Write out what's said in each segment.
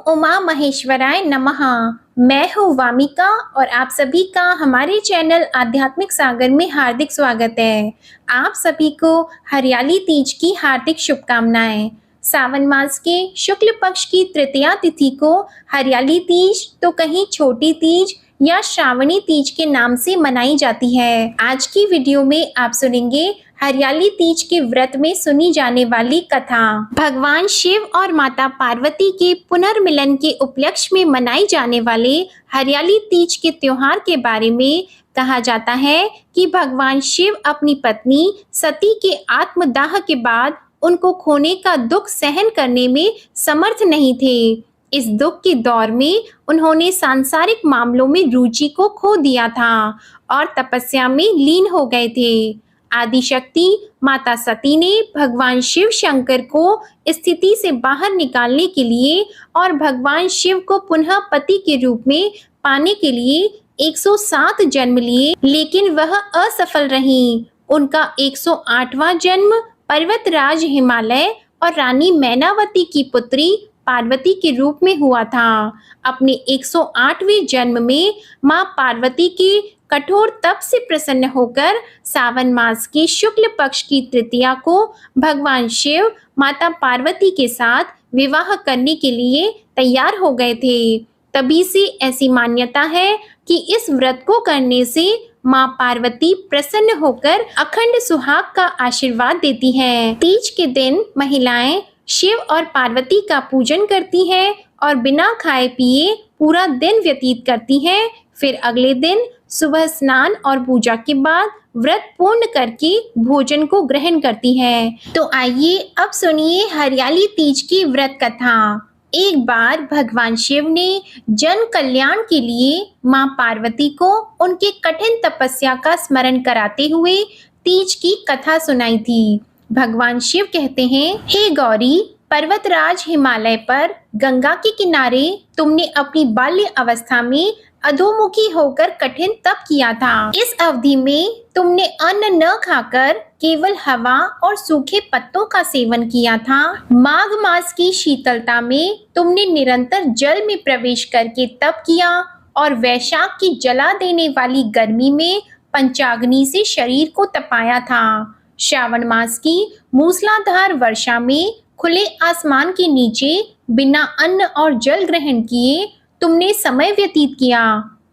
उमा महेश्वराय नमः। मैं हूँ वामिका और आप सभी का हमारे चैनल आध्यात्मिक सागर में हार्दिक स्वागत है। आप सभी को हरियाली तीज की हार्दिक शुभकामनाएं। सावन मास के शुक्ल पक्ष की तृतीया तिथि को हरियाली तीज तो कहीं छोटी तीज या श्रावणी तीज के नाम से मनाई जाती है। आज की वीडियो में आप सुनेंगे हरियाली तीज के व्रत में सुनी जाने वाली कथा। भगवान शिव और माता पार्वती के पुनर्मिलन के उपलक्ष्य में मनाई जाने वाले हरियाली तीज के त्योहार के बारे में कहा जाता है कि भगवान शिव अपनी पत्नी सती के आत्मदाह के बाद उनको खोने का दुख सहन करने में समर्थ नहीं थे। इस दुख के दौर में उन्होंने सांसारिक मामलों में रुचि को खो दिया था और तपस्या में लीन हो गए थे। आदिशक्ति माता सती ने भगवान शिव शंकर को स्थिति से बाहर निकालने के लिए और भगवान शिव को पुनः पति के रूप में पाने के लिए 107 जन्म लिए, लेकिन वह असफल रहीं। उनका 108वां जन्म पर्वतराज हिमालय और रानी मैनावती की पुत्री पार्वती के रूप में हुआ था। अपने 108वें जन्म में मां पार्वती के कठोर तप से प्रसन्न होकर सावन मास की शुक्ल पक्ष की तृतीया को भगवान शिव माता पार्वती के साथ विवाह करने के लिए तैयार हो गए थे। तभी से ऐसी मान्यता है कि इस व्रत को करने से मां पार्वती प्रसन्न होकर अखंड सुहाग का आशीर्वाद देती हैं। तीज के दिन महिलाएं शिव और पार्वती का पूजन करती हैं और बिना खाए पिए पूरा दिन व्यतीत करती हैं। फिर अगले दिन सुबह स्नान और पूजा के बाद व्रत पूर्ण करके भोजन को ग्रहण करती है। तो आइए अब सुनिए हरियाली तीज की व्रत कथा। एक बार भगवान शिव ने जन कल्याण के लिए मां पार्वती को उनके कठिन तपस्या का स्मरण कराते हुए तीज की कथा सुनाई थी। भगवान शिव कहते हैं, हे गौरी, पर्वतराज हिमालय पर गंगा के किनारे तुमने अपनी बाल्य अवस्था में अधोमुखी होकर कठिन तप किया था। इस अवधि में तुमने अन्न न खाकर केवल हवा और सूखे पत्तों का सेवन किया था। माघ मास की शीतलता में तुमने निरंतर जल में प्रवेश करके तप किया और वैशाख की जला देने वाली गर्मी में पंचाग्नि से शरीर को तपाया था। श्रावण मास की मूसलाधार वर्षा में खुले आसमान के नीचे बिना अन्न और जल ग्रहण किए तुमने समय व्यतीत किया।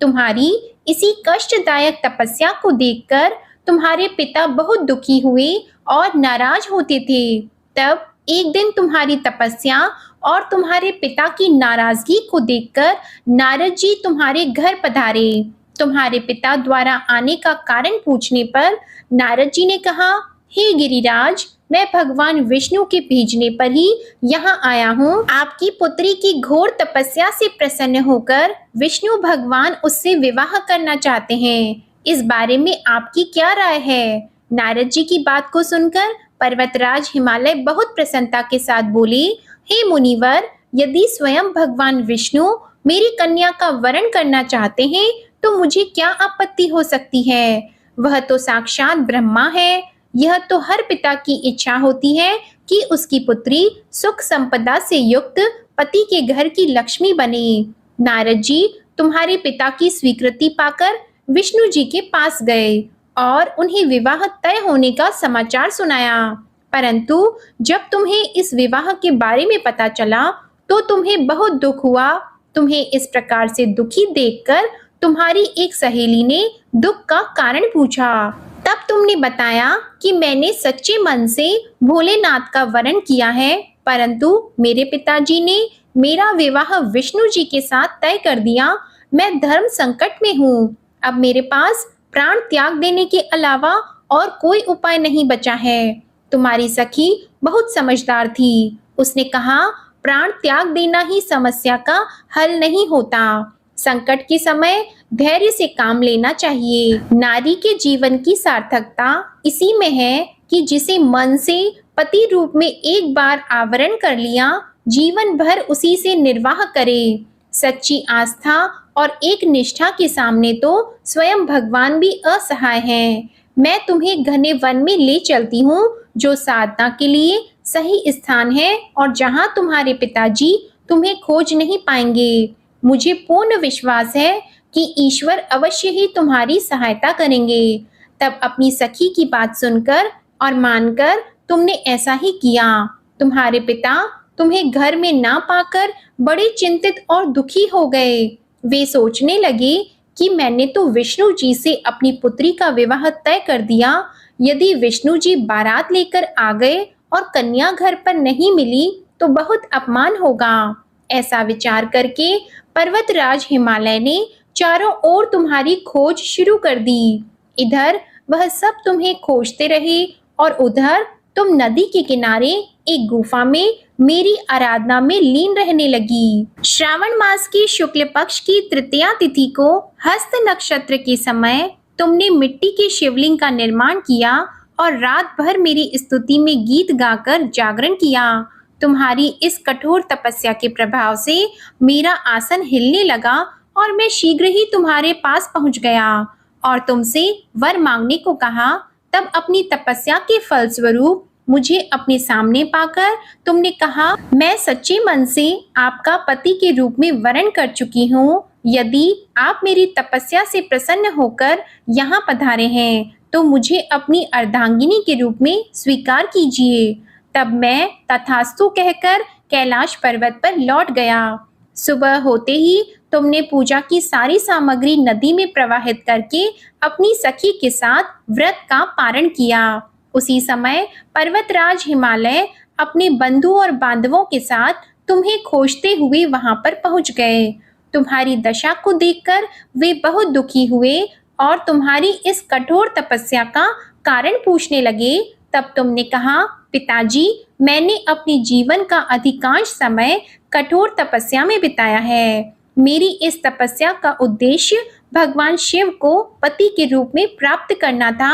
तुम्हारी इसी कष्टदायक तपस्या को देखकर तुम्हारे पिता बहुत दुखी हुए और नाराज होते थे। तब एक दिन तुम्हारी तपस्या और तुम्हारे पिता की नाराजगी को देखकर नारद जी तुम्हारे घर पधारे। तुम्हारे पिता द्वारा आने का कारण पूछने पर नारद जी ने कहा, हे गिरिराज, मैं भगवान विष्णु के भेजने पर ही यहाँ आया हूँ। आपकी पुत्री की घोर तपस्या से प्रसन्न होकर विष्णु भगवान उससे विवाह करना चाहते हैं। इस बारे में आपकी क्या राय है? नारद जी की बात को सुनकर पर्वतराज हिमालय बहुत प्रसन्नता के साथ बोले, हे मुनिवर, यदि स्वयं भगवान विष्णु मेरी कन्या का वरण करना चाहते हैं तो मुझे क्या आपत्ति हो सकती है? वह तो साक्षात ब्रह्मा है। यह तो हर पिता की इच्छा होती है कि उसकी पुत्री सुख संपदा से युक्त पति के घर की लक्ष्मी बने। नारद जी तुम्हारे पिता की स्वीकृति पाकर विष्णु जी के पास गए और उन्हें विवाह तय होने का समाचार सुनाया। परंतु जब तुम्हें इस विवाह के बारे में पता चला तो तुम्हें बहुत दुख हुआ। तुम्हें इस प्रकार से दुखी देखकर तुम्हारी एक सहेली ने दुख का कारण पूछा। तब तुमने बताया कि मैंने सच्चे मन से भोलेनाथ का वरण किया है, परंतु मेरे पिताजी ने मेरा विवाह विष्णु जी के साथ तय कर दिया। मैं धर्म संकट में हूँ। अब मेरे पास प्राण त्याग देने के अलावा और कोई उपाय नहीं बचा है। तुम्हारी सखी बहुत समझदार थी। उसने कहा, प्राण त्याग देना ही समस्या का हल नहीं होता। संकट के समय धैर्य से काम लेना चाहिए। नारी के जीवन की सार्थकता इसी में है कि जिसे मन से पति रूप में एक बार आवरण कर लिया, जीवन भर उसी से निर्वाह करे। सच्ची आस्था और एक निष्ठा के सामने तो स्वयं भगवान भी असहाय हैं। मैं तुम्हें घने वन में ले चलती हूँ, जो साधना के लिए सही स्थान है और जहाँ तुम्हारे पिताजी तुम्हें खोज नहीं पाएंगे। मुझे पूर्ण विश्वास है कि ईश्वर अवश्य ही तुम्हारी सहायता करेंगे। तब अपनी सखी की बात सुनकर और मानकर तुमने ऐसा ही किया। तुम्हारे पिता तुम्हें घर में ना पाकर बड़े चिंतित और दुखी हो गए। वे सोचने लगे कि मैंने तो विष्णु जी से अपनी पुत्री का विवाह तय कर दिया। यदि विष्णु जी बारात लेकर आ गए और कन्या घर पर नहीं मिली तो बहुत अपमान होगा। ऐसा विचार करके पर्वतराज हिमालय ने चारों ओर तुम्हारी खोज शुरू कर दी। इधर वह सब तुम्हें खोजते रहे और उधर तुम नदी के किनारे एक गुफा में मेरी आराधना में लीन रहने लगी। श्रावण मास की शुक्ल पक्ष की तृतीया तिथि को हस्त नक्षत्र के समय तुमने मिट्टी के शिवलिंग का निर्माण किया और रात भर मेरी स्तुति में गीत गाकर जागरण किया। तुम्हारी इस कठोर तपस्या के प्रभाव से मेरा आसन हिलने लगा और मैं शीघ्र ही तुम्हारे पास पहुंच गया और तुमसे वर मांगने को कहा। तब अपनी तपस्या के फलस्वरूप मुझे अपने सामने पाकर तुमने कहा, मैं सच्चे मन से आपका पति के रूप में वरण कर चुकी हूँ। यदि आप मेरी तपस्या से प्रसन्न होकर यहाँ पधारे हैं तो मुझे अपनी अर्धांगिनी के रूप में स्वीकार कीजिए। तब मैं तथास्तु कहकर कैलाश पर्वत पर लौट गया। सुबह होते ही तुमने पूजा की सारी सामग्री नदी में प्रवाहित करके अपनी सखी के साथ व्रत का पारण किया। उसी समय पर्वतराज हिमालय अपने बंधु और बांधवों के साथ तुम्हें खोजते हुए वहां पर पहुंच गए। तुम्हारी दशा को देखकर वे बहुत दुखी हुए और तुम्हारी इस कठोर तपस्या का कारण पूछने लगे। तब तुमने कहा, पिताजी, मैंने अपने जीवन का अधिकांश समय कठोर तपस्या में बिताया है। मेरी इस तपस्या का उद्देश्य भगवान शिव को पति के रूप में प्राप्त करना था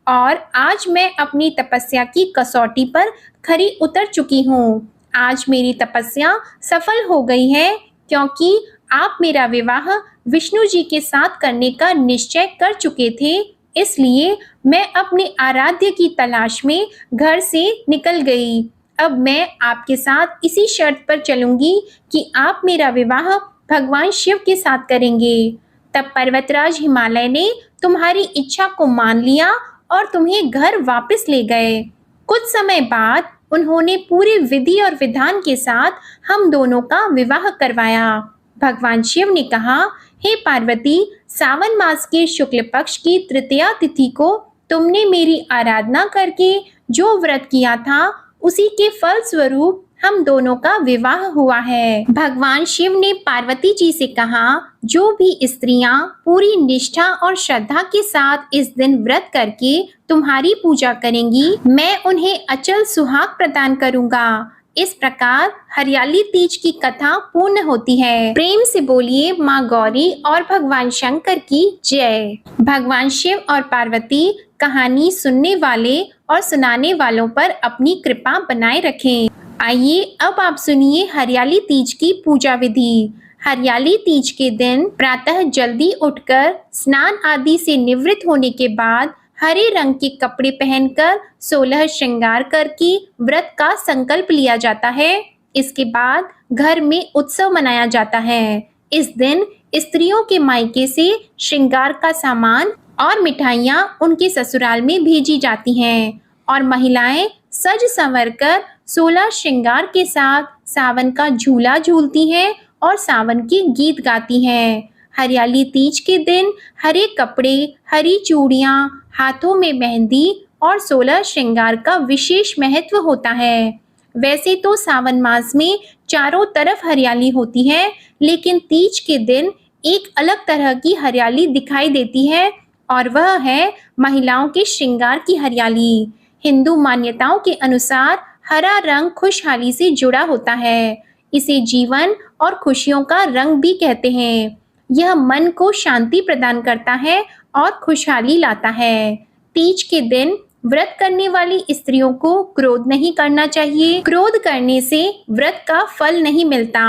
और आज मैं अपनी तपस्या की कसौटी पर खरी उतर चुकी हूँ। आज मेरी तपस्या सफल हो गई है क्योंकि आप मेरा विवाह विष्णु जी के साथ करने का निश्चय कर चुके थे। इसलिए मैं अपने आराध्य की तलाश में घर से निकल गई। अब मैं आपके साथ इसी शर्त पर चलूंगी कि आप मेरा विवाह भगवान शिव के साथ करेंगे। तब पर्वतराज हिमालय ने तुम्हारी इच्छा को मान लिया और तुम्हें घर वापस ले गए। कुछ समय बाद उन्होंने पूरे विधि और विधान के साथ हम दोनों का विवाह करवाया। भगवान शिव ने कहा, हे पार्वती, सावन मास के शुक्ल पक्ष की तृतीया तिथि को तुमने मेरी आराधना करके जो व्रत किया था उसी के फल स्वरूप हम दोनों का विवाह हुआ है। भगवान शिव ने पार्वती जी से कहा, जो भी स्त्रियां पूरी निष्ठा और श्रद्धा के साथ इस दिन व्रत करके तुम्हारी पूजा करेंगी, मैं उन्हें अचल सुहाग प्रदान करूंगा। इस प्रकार हरियाली तीज की कथा पूर्ण होती है। प्रेम से बोलिए माँ गौरी और भगवान शंकर की जय। भगवान शिव और पार्वती कहानी सुनने वाले और सुनाने वालों पर अपनी कृपा बनाए रखें। आइए अब आप सुनिए हरियाली तीज की पूजा विधि। हरियाली तीज के दिन प्रातः जल्दी उठकर स्नान आदि से निवृत्त होने के बाद हरे रंग के कपड़े पहनकर 16 श्रृंगार करके व्रत का संकल्प लिया जाता है। इसके बाद घर में उत्सव मनाया जाता है। इस दिन स्त्रियों के मायके से श्रृंगार का सामान और मिठाइयाँ उनके ससुराल में भेजी जाती हैं और महिलाएं सज संवर कर 16 श्रृंगार के साथ सावन का झूला झूलती हैं और सावन के गीत गाती हैं। हरियाली तीज के दिन हरे कपड़े, हरी चूड़ियाँ, हाथों में मेहंदी और 16 श्रृंगार का विशेष महत्व होता है। वैसे तो सावन मास में चारों तरफ हरियाली होती है, लेकिन तीज के दिन एक अलग तरह की हरियाली दिखाई देती है और वह है महिलाओं के श्रृंगार की हरियाली। हिंदू मान्यताओं के अनुसार हरा रंग खुशहाली से जुड़ा होता है। इसे जीवन और खुशियों का रंग भी कहते हैं। यह मन को शांति प्रदान करता है और खुशहाली लाता है। तीज के दिन व्रत करने वाली स्त्रियों को क्रोध नहीं करना चाहिए। क्रोध करने से व्रत का फल नहीं मिलता।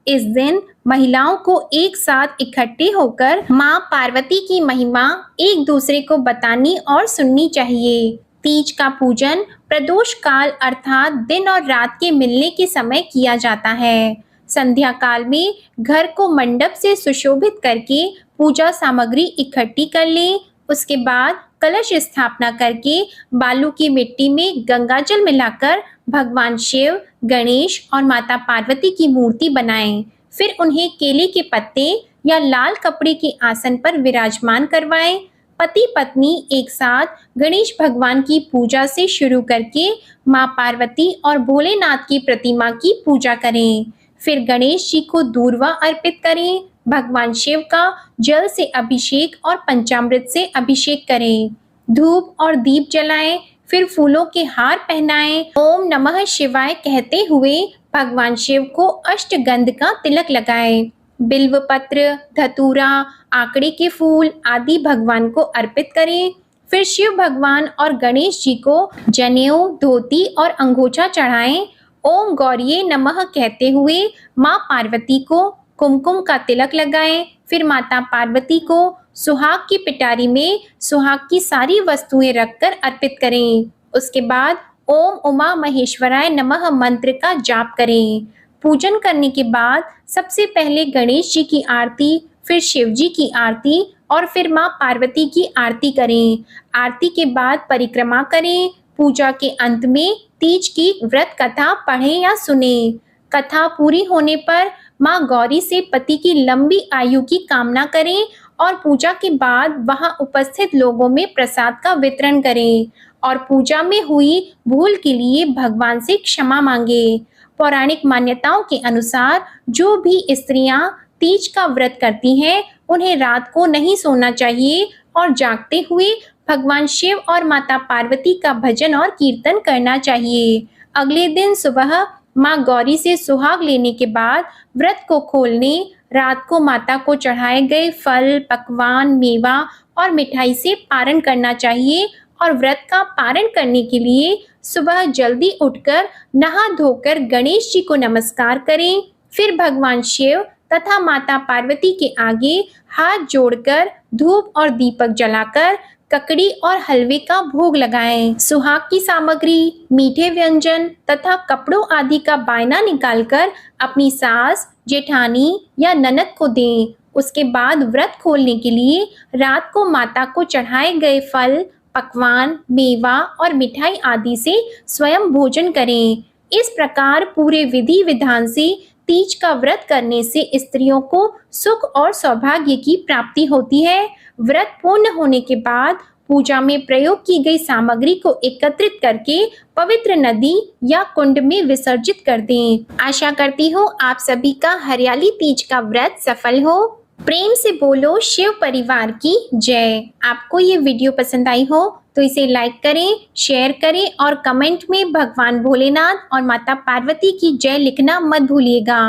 इस दिन महिलाओं को एक साथ इकट्ठे होकर माँ पार्वती की महिमा एक दूसरे को बतानी और सुननी चाहिए। तीज का पूजन प्रदोष काल अर्थात दिन और रात के मिलने के समय किया जाता है। संध्या काल में घर को मंडप से सुशोभित करके पूजा सामग्री इकट्ठी कर लें। उसके बाद कलश स्थापना करके बालू की मिट्टी में गंगाजल मिलाकर भगवान शिव, गणेश और माता पार्वती की मूर्ति बनाएं। फिर उन्हें केले के पत्ते या लाल कपड़े के आसन पर विराजमान करवाएं। पति पत्नी एक साथ गणेश भगवान की पूजा से शुरू करके माँ पार्वती और भोलेनाथ की प्रतिमा की पूजा करें। फिर गणेश जी को दूर्वा अर्पित करें। भगवान शिव का जल से अभिषेक और पंचामृत से अभिषेक करें। धूप और दीप जलाएं। फिर फूलों के हार पहनाएं। ओम नमः शिवाय कहते हुए भगवान शिव को अष्टगंध का तिलक लगाएं। बिल्व पत्र, धतूरा, आंकड़े के फूल आदि भगवान को अर्पित करें। फिर शिव भगवान और गणेश जी को जनेऊ, धोती और अंगोछा चढ़ाएं। ओम गौरिये नमः कहते हुए माँ पार्वती को कुमकुम का तिलक लगाएं। फिर माता पार्वती को सुहाग की पिटारी में सुहाग की सारी वस्तुएं रखकर अर्पित करें। उसके बाद ओम उमा महेश्वराय नमः मंत्र का जाप करें। पूजन करने के बाद सबसे पहले गणेश जी की आरती, फिर शिव जी की आरती और फिर माँ पार्वती की आरती करें। आरती के बाद परिक्रमा करें। पूजा के अंत में तीज की व्रत कथा पढ़ें या सुनें। कथा पूरी होने पर माँ गौरी से पति की लंबी आयु की कामना करें और पूजा के बाद वहां उपस्थित लोगों में प्रसाद का वितरण करें और पूजा में हुई भूल के लिए भगवान से क्षमा मांगे। पौराणिक मान्यताओं के अनुसार जो भी स्त्रियां तीज का व्रत करती हैं, उन्हें रात को नहीं सोना चाहिए और जागते हुए भगवान शिव और माता पार्वती का भजन और कीर्तन करना चाहिए। अगले दिन सुबह माँ गौरी से सुहाग लेने के बाद व्रत को खोलने, रात को माता को चढ़ाए गए फल, पकवान, मेवा और मिठाई से पारण करना चाहिए और व्रत का पारण करने के लिए सुबह जल्दी उठकर नहा धोकर गणेश जी को नमस्कार करें। फिर भगवान शिव तथा माता पार्वती के आगे हाथ जोड़कर धूप और दीपक जलाकर ककड़ी और हलवे का भोग लगाएं। सुहाग की सामग्री, मीठे व्यंजन तथा कपड़ों आदि का बायना निकालकर अपनी सास, जेठानी या ननद को दें। उसके बाद व्रत खोलने के लिए रात को माता को चढ़ाए गए फल, पकवान, मेवा और मिठाई आदि से स्वयं भोजन करें। इस प्रकार पूरे विधि विधान से तीज का व्रत करने से स्त्रियों को सुख और सौभाग्य की प्राप्ति होती है। व्रत पूर्ण होने के बाद पूजा में प्रयोग की गई सामग्री को एकत्रित करके पवित्र नदी या कुंड में विसर्जित कर दें। आशा करती हूँ आप सभी का हरियाली तीज का व्रत सफल हो। प्रेम से बोलो शिव परिवार की जय। आपको ये वीडियो पसंद आई हो तो इसे लाइक करें, शेयर करें और कमेंट में भगवान भोलेनाथ और माता पार्वती की जय लिखना मत भूलिएगा।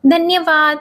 धन्यवाद।